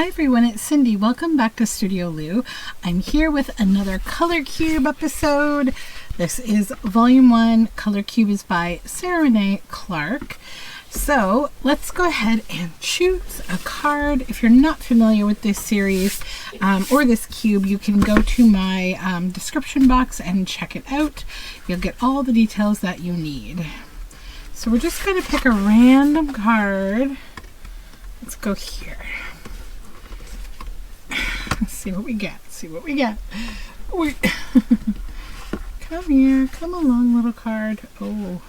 Hi everyone, it's Cindy. Welcome back to Studioloo. I'm here with another Color Cube episode. This is Volume 1. Color Cube is by Sarah Renee Clark. So let's go ahead and choose a card. If you're not familiar with this series or this cube, you can go to my description box and check it out. You'll get all the details that you need. So we're just going to pick a random card. Let's go here. Let's see what we get. Wait. Come here. Come along, little card. Oh.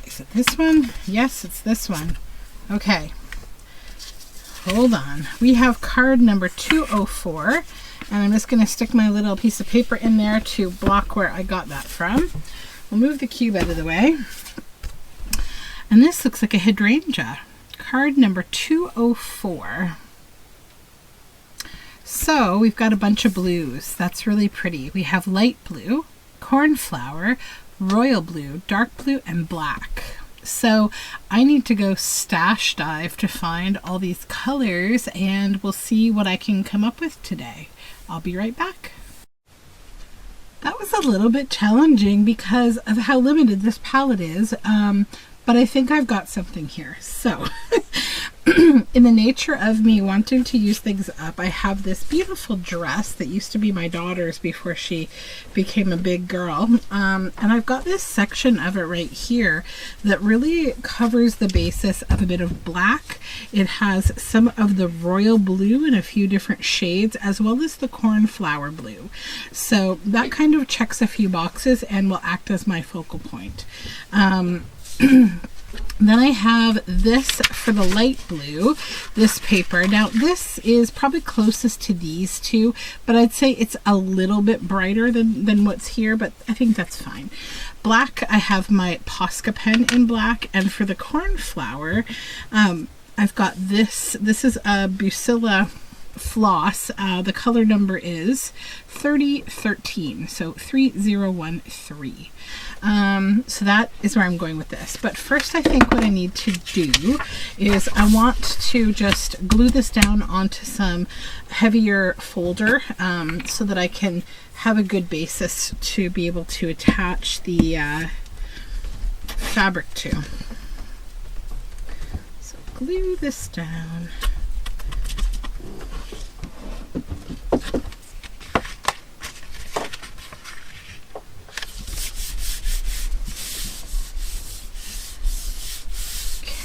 Is it this one? Yes, it's this one. Okay. Hold on. We have card number 204. And I'm just going to stick my little piece of paper in there to block where I got that from. We'll move the cube out of the way. And this looks like a hydrangea. Card number 204. So we've got a bunch of blues. That's really pretty. We have light blue, cornflower, royal blue, dark blue, and black. So I need to go stash dive to find all these colors, and we'll see what I can come up with today. I'll be right back. That was a little bit challenging because of how limited this palette is, but I think I've got something here. So in the nature of me wanting to use things up, I have this beautiful dress that used to be my daughter's before she became a big girl. And I've got this section of it right here that really covers the basis of a bit of black. It has some of the royal blue in a few different shades, as well as the cornflower blue. So that kind of checks a few boxes and will act as my focal point. Then I have this for the light blue, this paper. Now this is probably closest to these two, but I'd say it's a little bit brighter than what's here, but I think that's fine. Black, I have my Posca pen in black, and for the cornflower, I've got this. This is a Bucilla floss. The color number is 3013, so 3013. So that is where I'm going with this. But first, I think what I need to do is I want to just glue this down onto some heavier folder so that I can have a good basis to be able to attach the fabric to. So glue this down.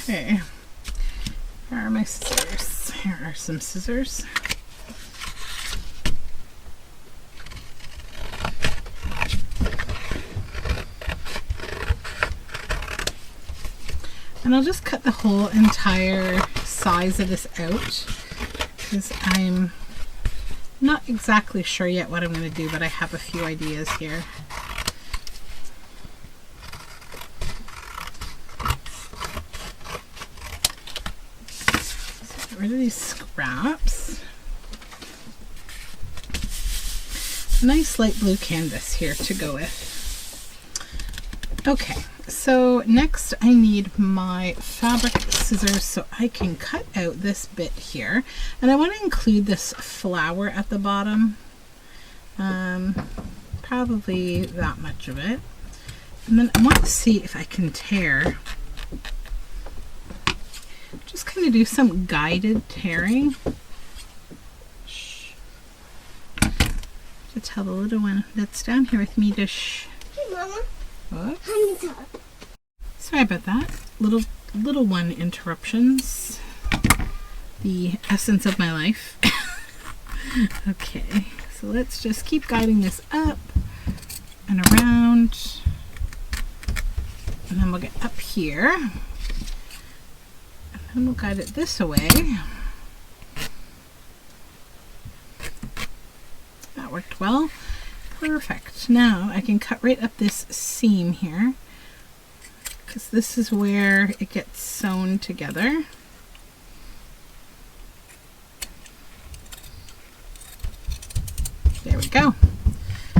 Okay, here are my scissors. Here are some scissors. And I'll just cut the whole entire size of this out because I'm not exactly sure yet what I'm going to do, but I have a few ideas here. Get rid of these scraps. Nice light blue canvas here to go with. Okay, so next I need my fabric scissors so I can cut out this bit here. And I want to include this flower at the bottom. Probably that much of it. And then I want to see if I can tear. Just kind of do some guided tearing to tell the little one that's down here with me to shh. Hey, Mama. What? Honey, Sorry about that. Little one interruptions. The essence of my life. Okay, so let's just keep guiding this up and around. And then we'll get up here. And then we'll guide it this way. That worked well. Perfect. Now I can cut right up this seam here because this is where it gets sewn together. There we go.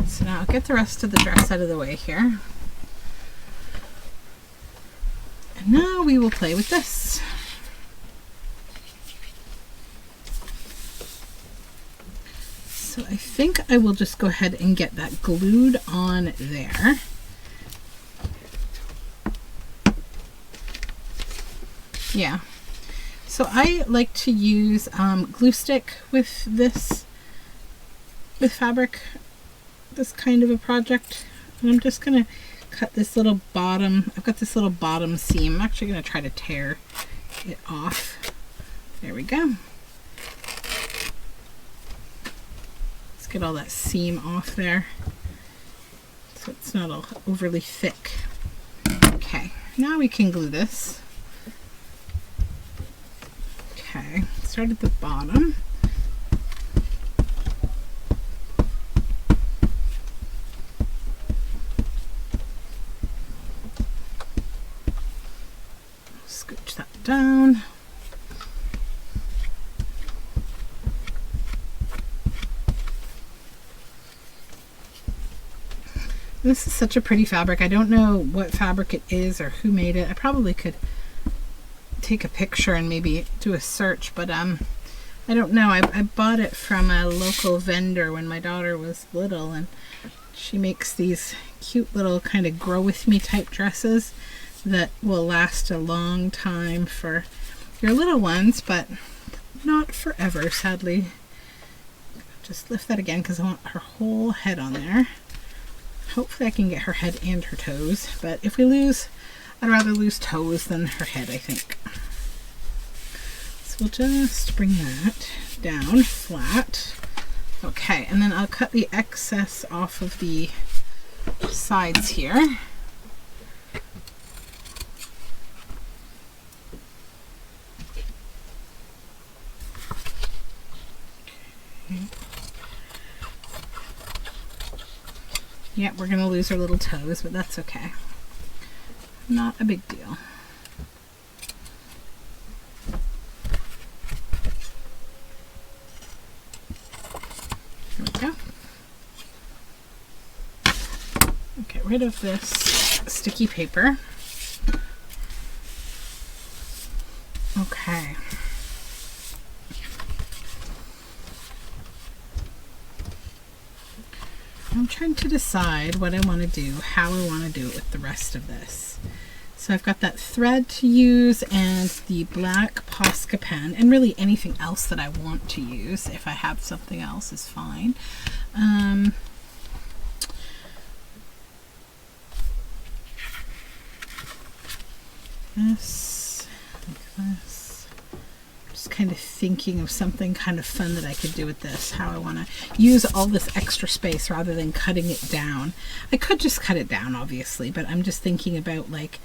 So now I'll get the rest of the dress out of the way here. And now we will play with this. So I think I will just go ahead and get that glued on there. Yeah. So I like to use glue stick with this, with fabric, this kind of a project. And I'm just going to cut this little bottom, I've got this little bottom seam. I'm actually going to try to tear it off. There we go. Let's get all that seam off there so it's not all overly thick. Okay, now we can glue this. Okay, start at the bottom. Scooch that down. This is such a pretty fabric. I don't know what fabric it is or who made it. I probably could take a picture and maybe do a search, but I don't know. I bought it from a local vendor when my daughter was little, and she makes these cute little kind of grow with me type dresses that will last a long time for your little ones, but not forever, sadly. Just lift that again because I want her whole head on there. Hopefully I can get her head and her toes, but if we lose, I'd rather lose toes than her head, I think. So we'll just bring that down flat. Okay, and then I'll cut the excess off of the sides here. Okay. Yeah, we're going to lose our little toes, but that's okay. Not a big deal. There we go. Get rid of this sticky paper. Okay. I'm trying to decide what I want to do, how I want to do it with the rest of this. So I've got that thread to use and the black Posca pen, and really anything else that I want to use. If I have something else is fine. This, like this. Just kind of thinking of something kind of fun that I could do with this, how I want to use all this extra space rather than cutting it down. I could just cut it down, obviously, but I'm just thinking about like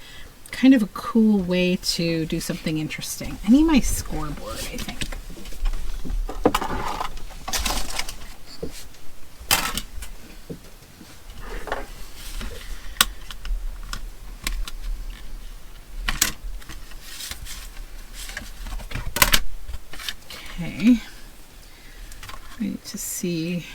kind of a cool way to do something interesting. I need my scoreboard, I think. Okay, I need to see.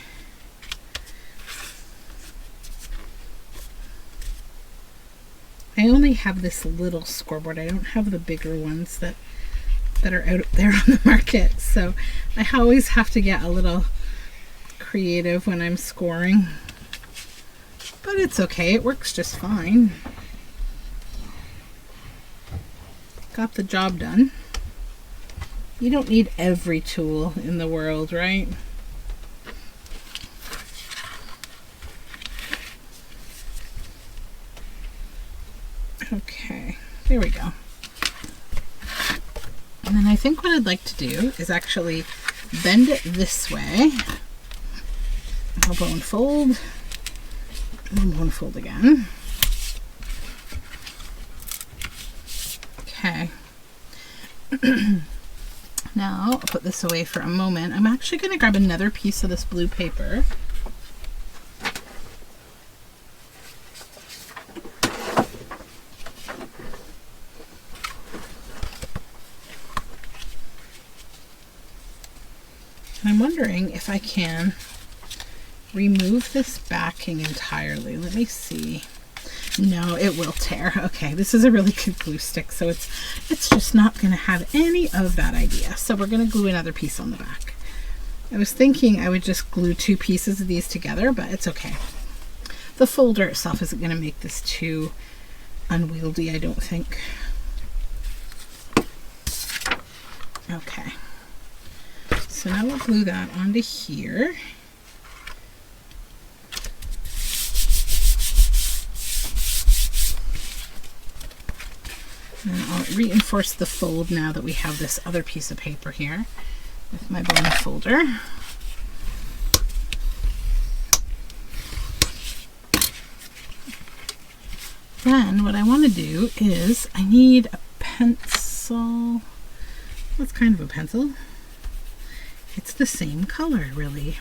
I only have this little scoreboard. I don't have the bigger ones that are out there on the market. So I always have to get a little creative when I'm scoring. But it's okay. It works just fine. Got the job done. You don't need every tool in the world, right? Okay, there we go. And then I think what I'd like to do is actually bend it this way. Elbow and fold. Elbow and fold again. Okay. Now I'll put this away for a moment. I'm actually going to grab another piece of this blue paper. And I'm wondering if I can remove this backing entirely. Let me see. No, it will tear. Okay, this is a really good glue stick, so it's just not going to have any of that idea. So we're going to glue another piece on the back. I was thinking I would just glue 2 pieces of these together, but it's okay. The folder itself isn't going to make this too unwieldy, I don't think. Okay. So now we'll glue that onto here. And I'll reinforce the fold now that we have this other piece of paper here with my bone folder. Then what I want to do is I need a pencil. What's kind of a pencil? It's the same color, really.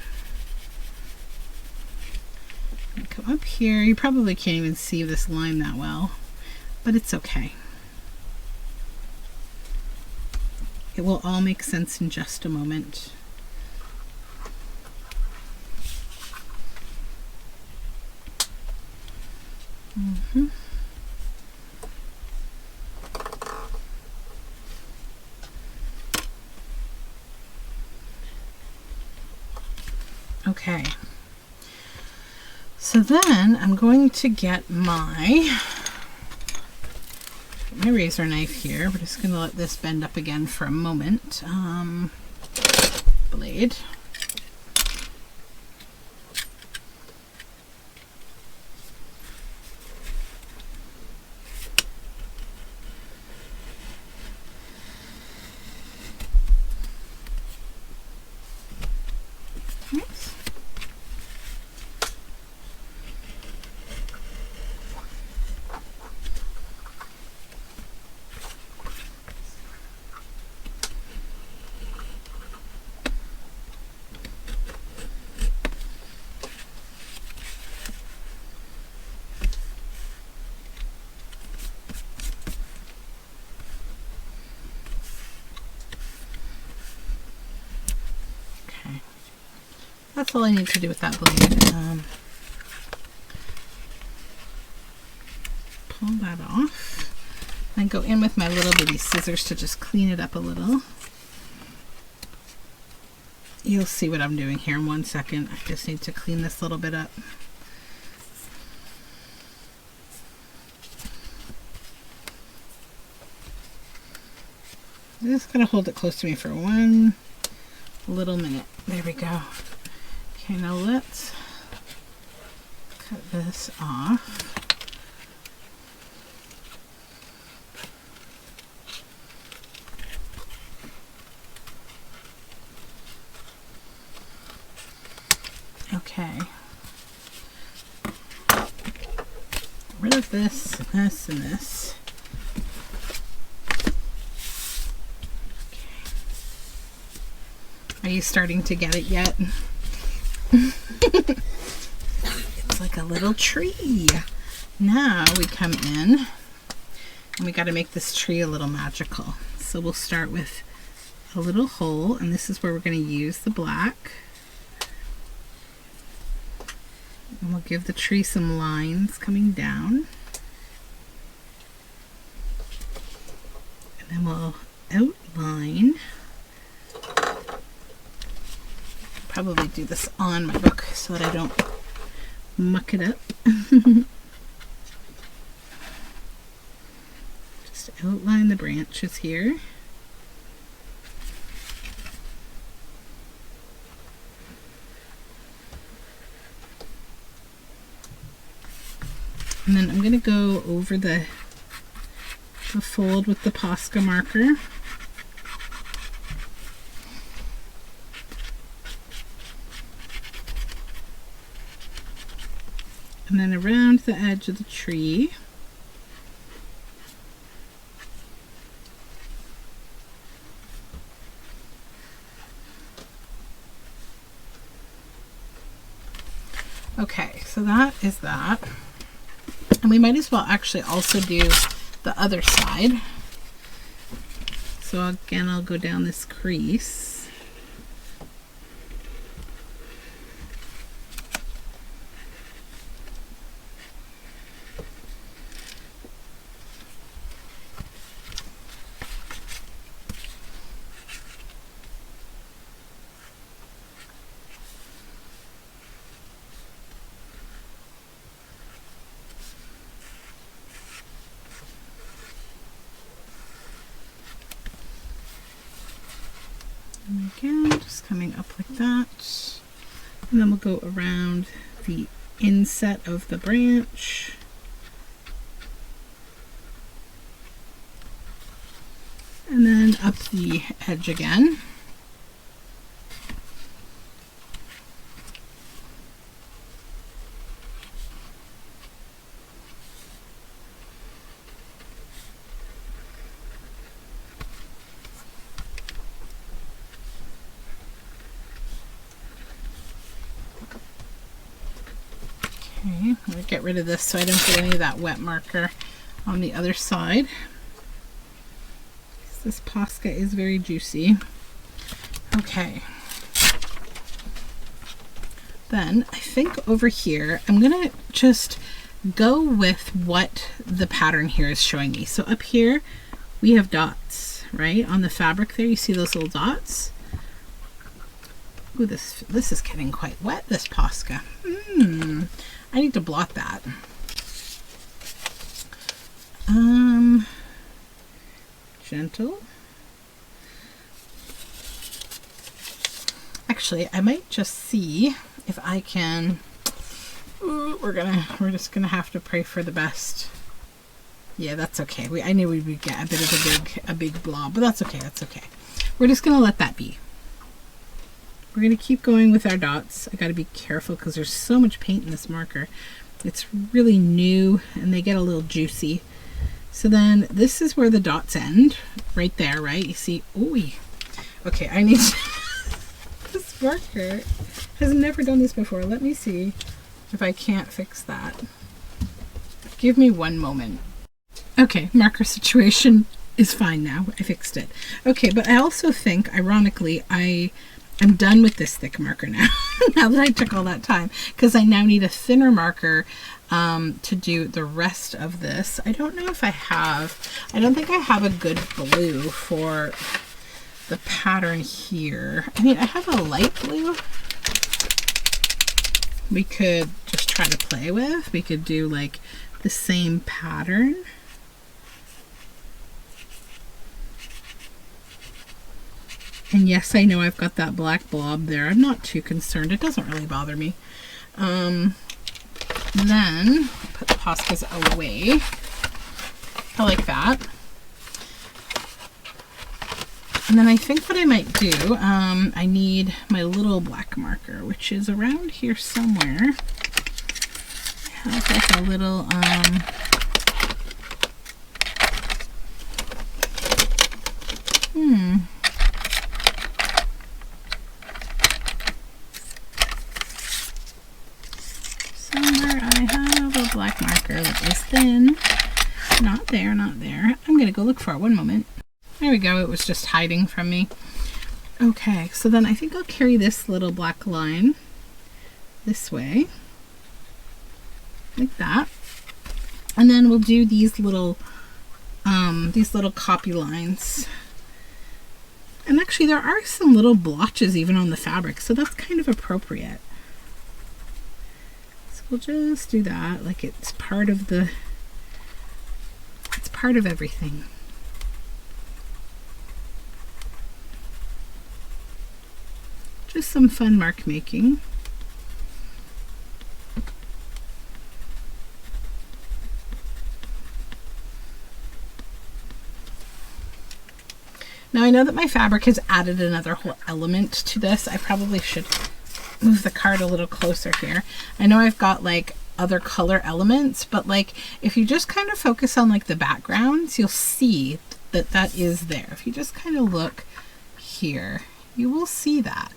Come up here. You probably can't even see this line that well, but it's okay. It will all make sense in just a moment. Okay. So then I'm going to get my razor knife here. We're just going to let this bend up again for a moment. Blade. Oops. That's all I need to do with that blade. Pull that off. Then go in with my little bitty scissors to just clean it up a little. You'll see what I'm doing here in 1 second. I just need to clean this little bit up. I'm just going to hold it close to me for 1 little minute. There we go. Okay, now let's cut this off. Okay. Get rid of this, and this, and this. Okay. Are you starting to get it yet? It's like a little tree. Now we come in and we got to make this tree a little magical. So we'll start with a little hole, and this is where we're going to use the black. And we'll give the tree some lines coming down. And then we'll outline. Probably do this on my book so that I don't muck it up. Just outline the branches here. And then I'm going to go over the fold with the Posca marker. And then around the edge of the tree. Okay, so that is that. And we might as well actually also do the other side. So again, I'll go down this crease. And again, just coming up like that. And then we'll go around the inset of the branch. And then up the edge again. Okay, I'm going to get rid of this so I don't get any of that wet marker on the other side. This Posca is very juicy. Okay. Then I think over here, I'm going to just go with what the pattern here is showing me. So up here, we have dots, right? On the fabric there, you see those little dots? Ooh, this is getting quite wet, this Posca. I need to blot that. Gentle. Actually, I might just see if I can. Ooh, we're just gonna have to pray for the best. Yeah, that's okay. I knew we would get a bit of a big blob, but that's okay. That's okay. We're just gonna let that be. We're gonna keep going with our dots. I gotta be careful because there's so much paint in this marker. It's really new and they get a little juicy. So then this is where the dots end, right there, right? You see, ooh, okay, I need this marker has never done this before. Let me see if I can't fix that. Give me one moment. Okay, marker situation is fine now. I fixed it. Okay, but I also think, ironically, I'm done with this thick marker now, now that I took all that time, because I now need a thinner marker to do the rest of this. I don't know if I don't think I have a good blue for the pattern here. I mean, I have a light blue we could just try to play with. We could do like the same pattern. And yes, I know I've got that black blob there. I'm not too concerned. It doesn't really bother me. Then put the Poscas away. I like that. And then I think what I might do, I need my little black marker, which is around here somewhere. I have like a little, somewhere I have a black marker that is thin. Not there, not there. I'm going to go look for it. One moment. There we go. It was just hiding from me. Okay, so then I think I'll carry this little black line this way. Like that. And then we'll do these little copy lines. And actually there are some little blotches even on the fabric, so that's kind of appropriate. So we'll just do that like it's part of everything. Just some fun mark making. Now I know that my fabric has added another whole element to this. I probably should move the card a little closer here. I know I've got like other color elements, but like if you just kind of focus on like the backgrounds, you'll see that that is there. If you just kind of look here, you will see that.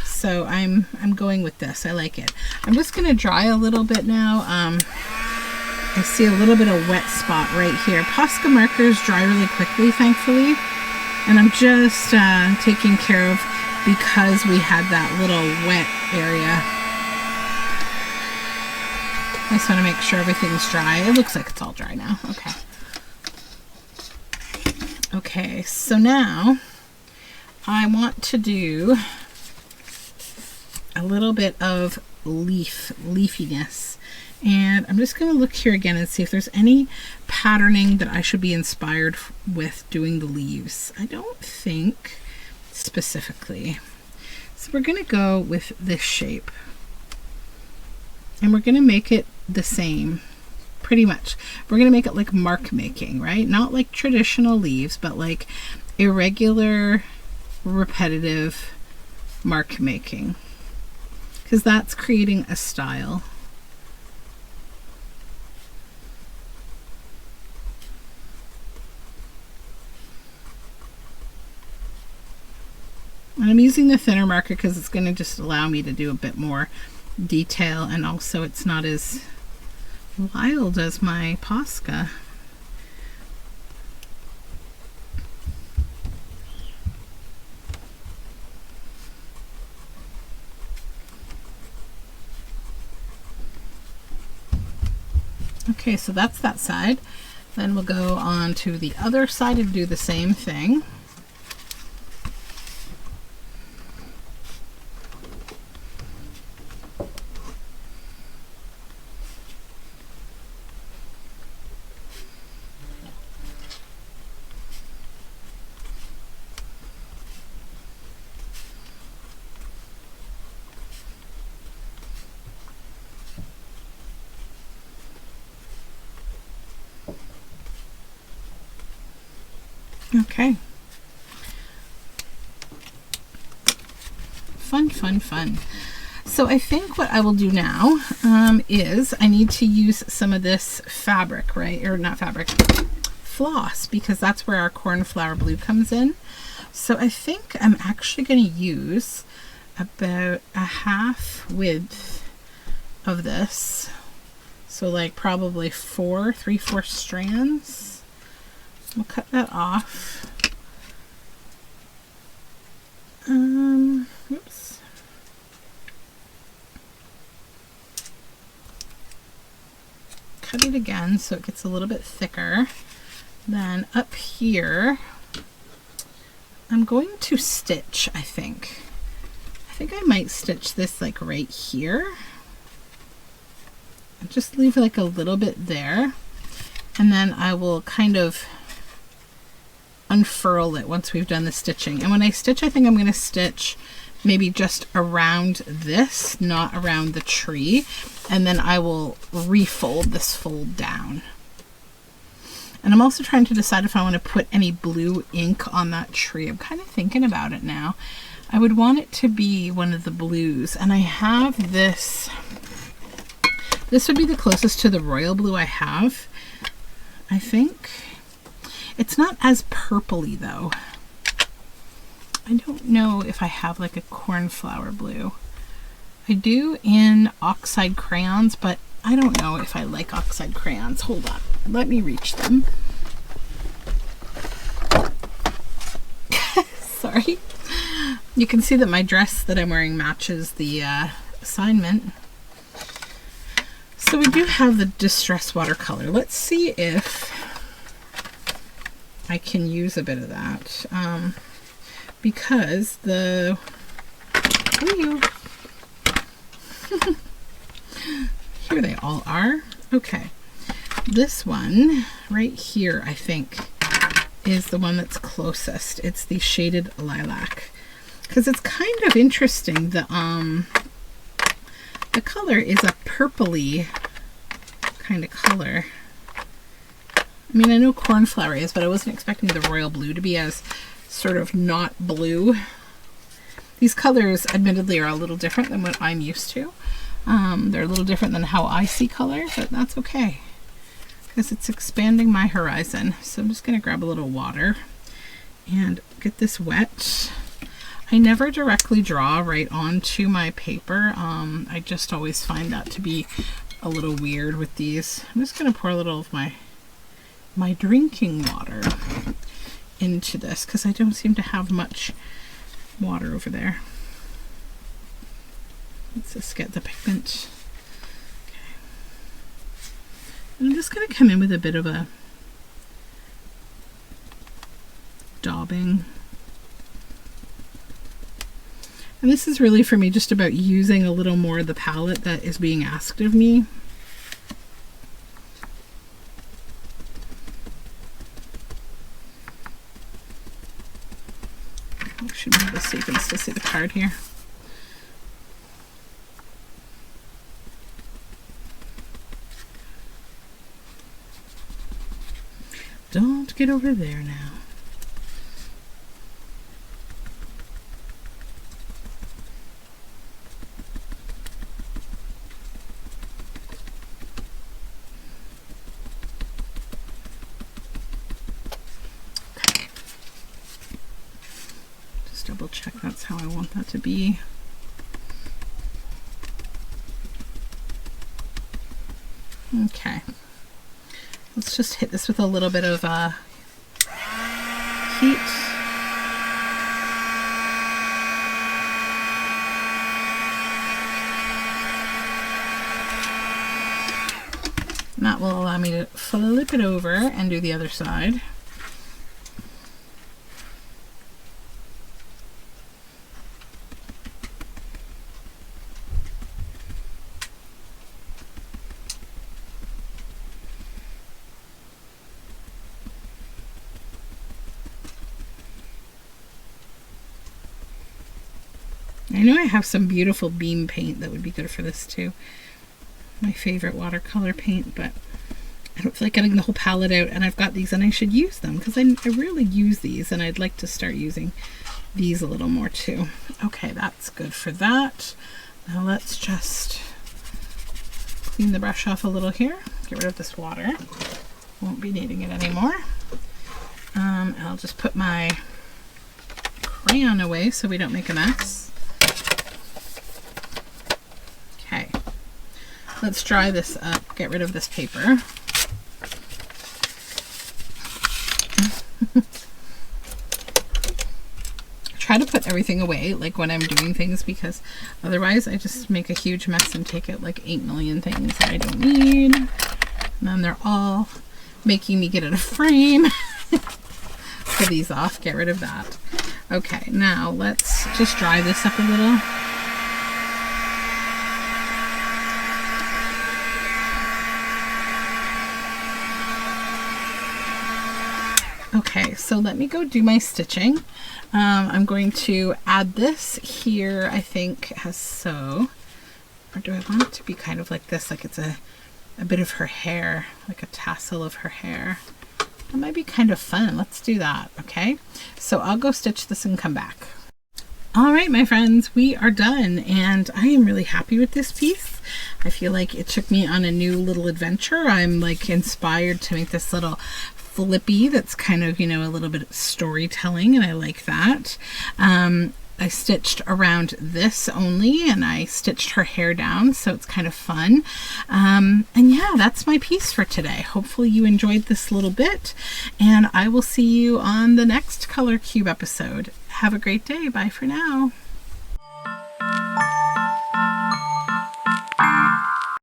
So I'm going with this. I like it. I'm just going to dry a little bit now. I see a little bit of wet spot right here. Posca markers dry really quickly, thankfully. And I'm just taking care of, because we had that little wet area. I just want to make sure everything's dry. It looks like it's all dry now. Okay. Okay, so now I want to do a little bit of leafiness. And I'm just going to look here again and see if there's any patterning that I should be inspired with doing the leaves. I don't think specifically. So we're going to go with this shape. And we're going to make it the same, pretty much. We're going to make it like mark making, right? Not like traditional leaves, but like irregular, repetitive mark making. Because that's creating a style. And I'm using the thinner marker because it's going to just allow me to do a bit more detail, and also it's not as wild as my Posca. Okay, so that's that side. Then we'll go on to the other side and do the same thing. Okay. Fun, fun, fun. So I think what I will do now is I need to use some of this fabric, right? Or not fabric, floss, because that's where our cornflower blue comes in. So I think I'm actually going to use about a half width of this. So like probably 3/4 strands. We'll cut that off. Oops. Cut it again so it gets a little bit thicker. Then up here, I'm going to stitch, I think. I think I might stitch this like right here. And just leave like a little bit there. And then I will kind of unfurl it once we've done the stitching. And when I stitch, I think I'm going to stitch maybe just around this, not around the tree. And then I will refold this fold down. And I'm also trying to decide if I want to put any blue ink on that tree. I'm kind of thinking about it now. I would want it to be one of the blues. And I have this. This would be the closest to the royal blue I have, I think. It's not as purpley though. I don't know if I have like a cornflower blue. I do in oxide crayons, but I don't know if I like oxide crayons. Hold on, let me reach them. Sorry. You can see that my dress that I'm wearing matches the assignment. So we do have the Distress Watercolor. Let's see if I can use a bit of that, because the here they all are. Okay, this one right here I think is the one that's closest. It's the Shaded Lilac, because it's kind of interesting. The color is a purpley kind of color. I mean, I know cornflower is, but I wasn't expecting the royal blue to be as sort of not blue. These colors, admittedly, are a little different than what I'm used to. They're a little different than how I see color, but that's okay, because it's expanding my horizon. So I'm just going to grab a little water and get this wet. I never directly draw right onto my paper. I just always find that to be a little weird with these. I'm just going to pour a little of my drinking water into this, because I don't seem to have much water over there. Let's just get the pigment. Okay. And I'm just going to come in with a bit of a daubing. And this is really for me just about using a little more of the palette that is being asked of me. I should move this so you can still see the card here. Don't get over there now. Double check that's how I want that to be. Okay, let's just hit this with a little bit of heat. And that will allow me to flip it over and do the other side. I know I have some beautiful beam paint that would be good for this too. My favorite watercolor paint, but I don't feel like getting the whole palette out, and I've got these and I should use them because I rarely use these, and I'd like to start using these a little more too. Okay, that's good for that. Now let's just clean the brush off a little here. Get rid of this water. Won't be needing it anymore. I'll just put my crayon away so we don't make a mess. Okay, let's dry this up, get rid of this paper. Try to put everything away like when I'm doing things, because otherwise I just make a huge mess and take out like 8 million things that I don't need. And then they're all making me get out of frame. Put these off, get rid of that. Okay, now let's just dry this up a little. Okay, so let me go do my stitching. I'm going to add this here, I think, as so. Or do I want it to be kind of like this, like it's a bit of her hair, like a tassel of her hair? That might be kind of fun. Let's do that, okay? So I'll go stitch this and come back. All right, my friends, we are done, and I am really happy with this piece. I feel like it took me on a new little adventure. I'm like inspired to make this little flippy that's kind of, you know, a little bit of storytelling, and I like that. I stitched around this only, and I stitched her hair down, so it's kind of fun. And yeah, that's my piece for today. Hopefully you enjoyed this little bit, and I will see you on the next Color Cube episode. Have a great day. Bye for now.